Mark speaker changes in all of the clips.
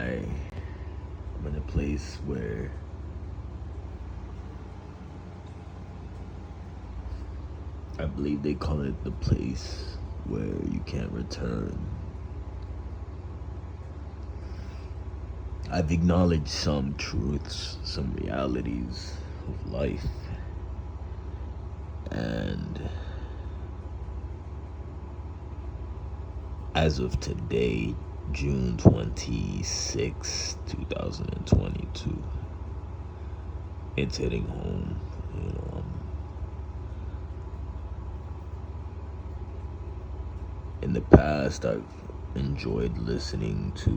Speaker 1: I'm in a place where I believe they call it the place where you can't return. I've acknowledged some truths, some realities of life, and as of today, June 26, 2022, it's hitting home. In the past, I've enjoyed listening to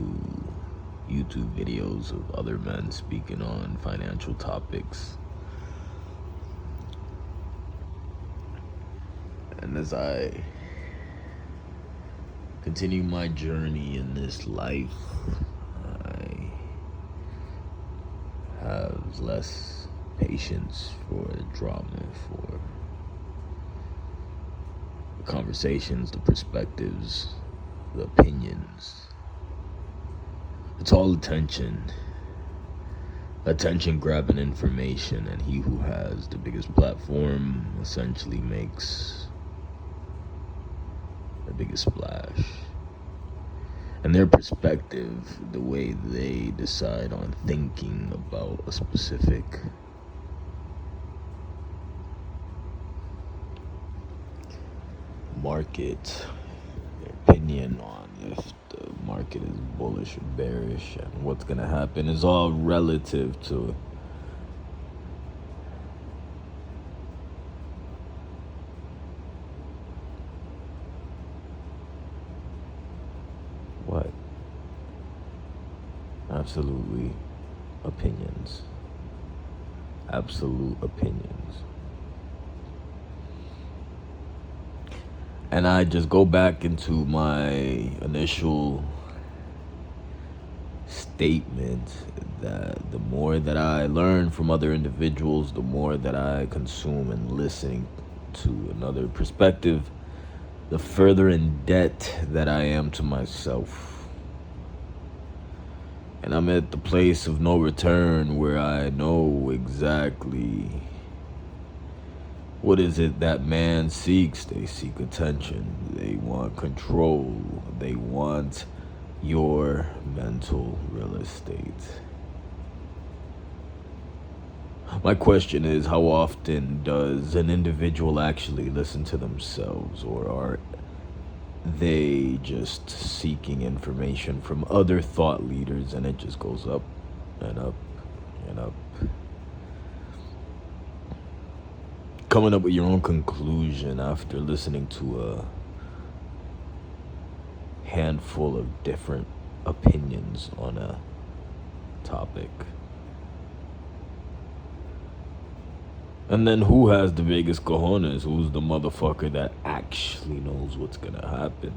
Speaker 1: YouTube videos of other men speaking on financial topics. And as I continue my journey in this life, I have less patience for the drama, for the conversations, the perspectives, the opinions. It's all attention grabbing information, and he who has the biggest platform essentially makes the biggest splash. And their perspective, the way they decide on thinking about a specific market, their opinion on if the market is bullish or bearish and what's going to happen is all relative to what? Absolutely opinions. Absolute opinions. And I just go back into my initial statement that the more that I learn from other individuals, the more that I consume and listen to another perspective, the further in debt that I am to myself. And I'm at the place of no return where I know exactly what is it that man seeks. They seek attention. They want control. They want your mental real estate. My question is, how often does an individual actually listen to themselves, or are they just seeking information from other thought leaders and it just goes up and up and up? Coming up with your own conclusion after listening to a handful of different opinions on a topic. And then who has the biggest cojones? Who's the motherfucker that actually knows what's gonna happen?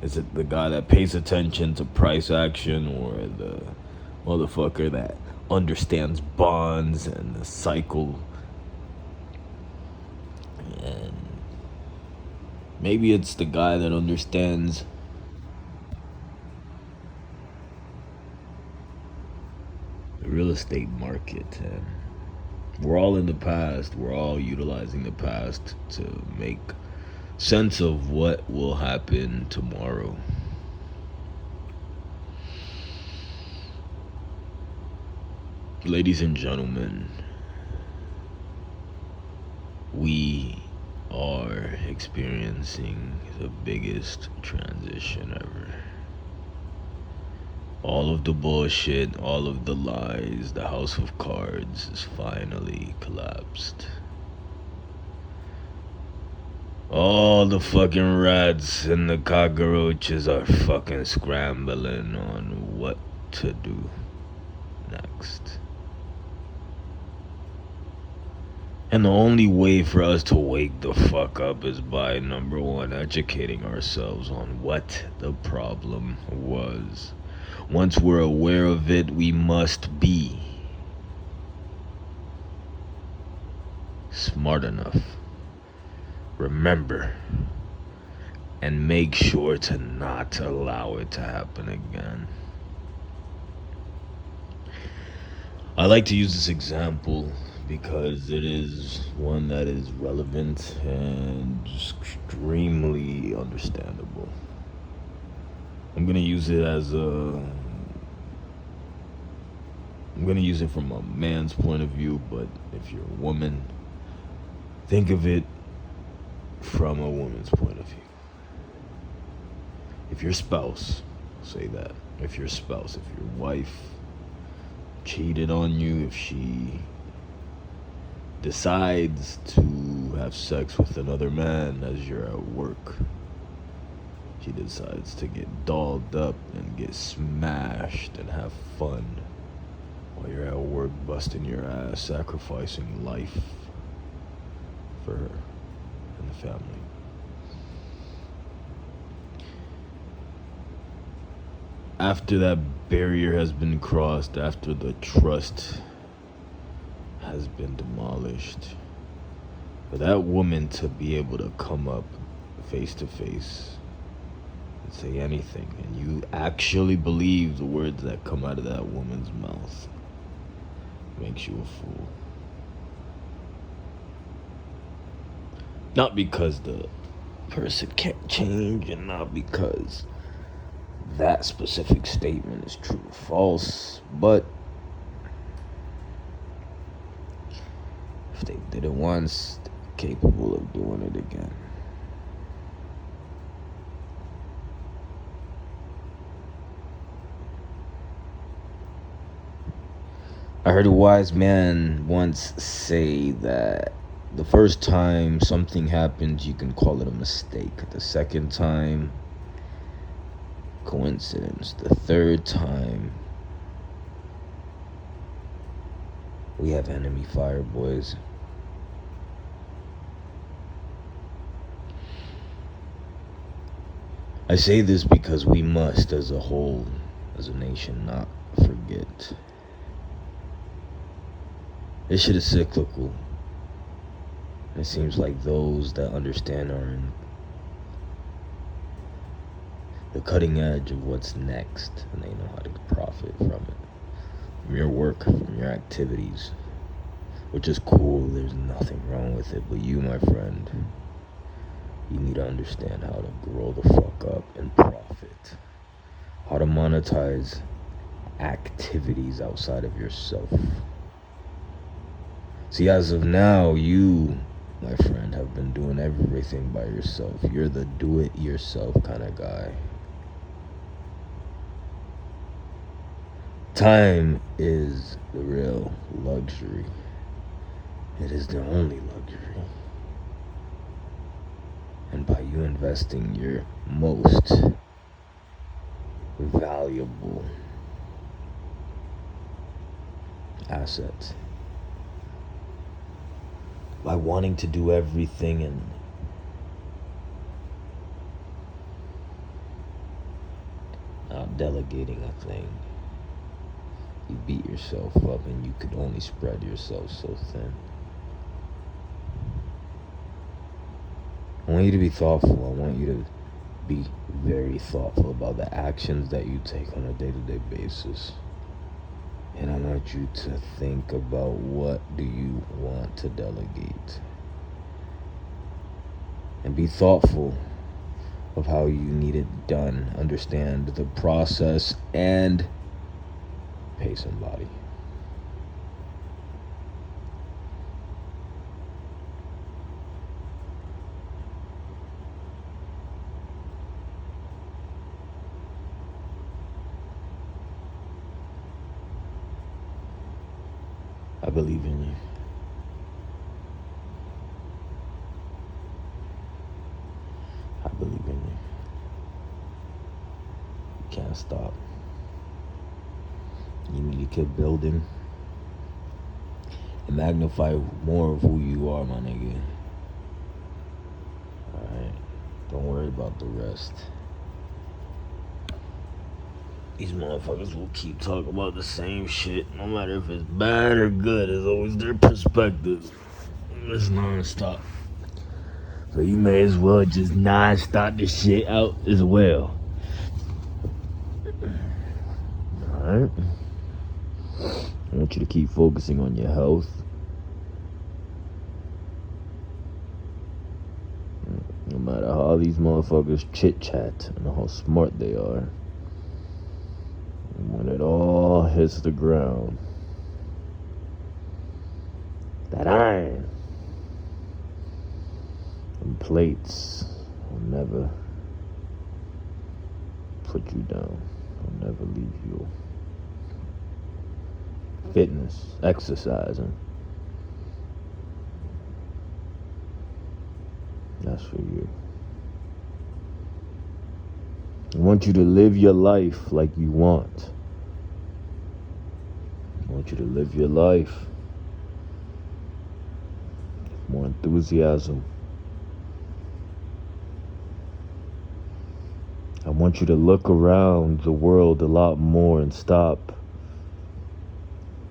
Speaker 1: Is it the guy that pays attention to price action, or the motherfucker that understands bonds and the cycle? And maybe it's the guy that understands the real estate market. And we're all in the past. We're all utilizing the past to make sense of what will happen tomorrow. Ladies and gentlemen, we are experiencing the biggest transition ever. All of the bullshit, all of the lies, the house of cards is finally collapsed. All the fucking rats and the cockroaches are fucking scrambling on what to do next. And the only way for us to wake the fuck up is by, number one, educating ourselves on what the problem was. Once we're aware of it, we must be smart enough, remember, and make sure to not allow it to happen again. I like to use this example because it is one that is relevant and extremely understandable. I'm gonna use it as a. I'm gonna use it from a man's point of view, but if you're a woman, think of it from a woman's point of view. If your spouse, say that, if your spouse, if your wife cheated on you, if she decides to have sex with another man as you're at work, she decides to get dolled up and get smashed and have fun while you're at work busting your ass, sacrificing life for her and the family. After that barrier has been crossed, after the trust has been demolished, for that woman to be able to come up face to face and say anything, and you actually believe the words that come out of that woman's mouth, makes you a fool. Not because the person can't change, and not because that specific statement is true or false, but if they did it once, they're capable of doing it again. I heard a wise man once say that the first time something happens, you can call it a mistake. The second time, coincidence. The third time, we have enemy fire, boys. I say this because we must, as a whole, as a nation, not forget. This shit is cyclical. It seems like those that understand are in the cutting edge of what's next, and they know how to profit from it. From your work, from your activities, which is cool, there's nothing wrong with it, but you, my friend, you need to understand how to grow the fuck up and profit. How to monetize activities outside of yourself. See, as of now, you, my friend, have been doing everything by yourself. You're the do-it-yourself kind of guy. Time is the real luxury. It is the only luxury. And by you investing your most valuable asset, by wanting to do everything and not delegating a thing, you beat yourself up and you could only spread yourself so thin. I want you to be thoughtful. I want you to be very thoughtful about the actions that you take on a day-to-day basis. And I want you to think about, what do you want to delegate? And be thoughtful of how you need it done. Understand the process and pay somebody. I believe in you. I believe in you. You can't stop. You need to keep building and magnify more of who you are, my nigga. Alright? Don't worry about the rest. These motherfuckers will keep talking about the same shit, no matter if it's bad or good. It's always their perspective. It's non-stop. So you may as well just non-stop this shit out as well. Alright? I want you to keep focusing on your health. No matter how these motherfuckers chit-chat and how smart they are, when it all hits the ground, that iron and plates will never put you down. Will never leave you. Fitness, exercising, that's for you. I want you to live your life like you want. I want you to live your life with more enthusiasm. I want you to look around the world a lot more and stop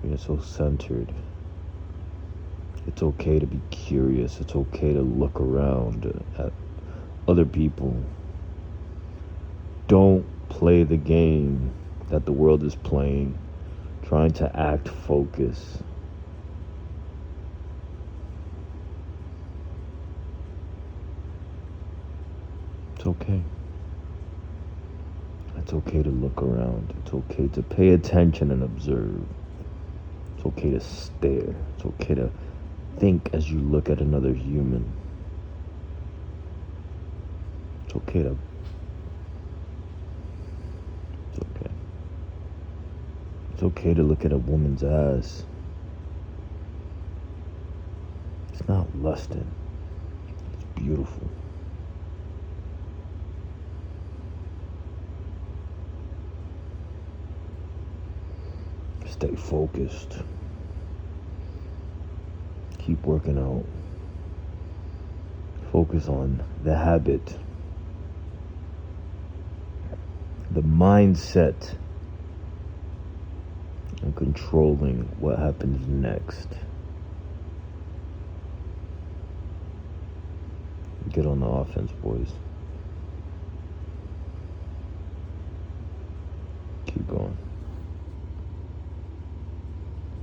Speaker 1: being so centered. It's okay to be curious. It's okay to look around at other people. Don't play the game that the world is playing, trying to act focused. It's okay. It's okay to look around. It's okay to pay attention and observe. It's okay to stare. It's okay to think as you look at another human. It's okay to... It's okay. It's okay to look at a woman's ass. It's not lusting. It's beautiful. Stay focused. Keep working out. Focus on the habit, the mindset, and controlling what happens next. Get on the offense, boys.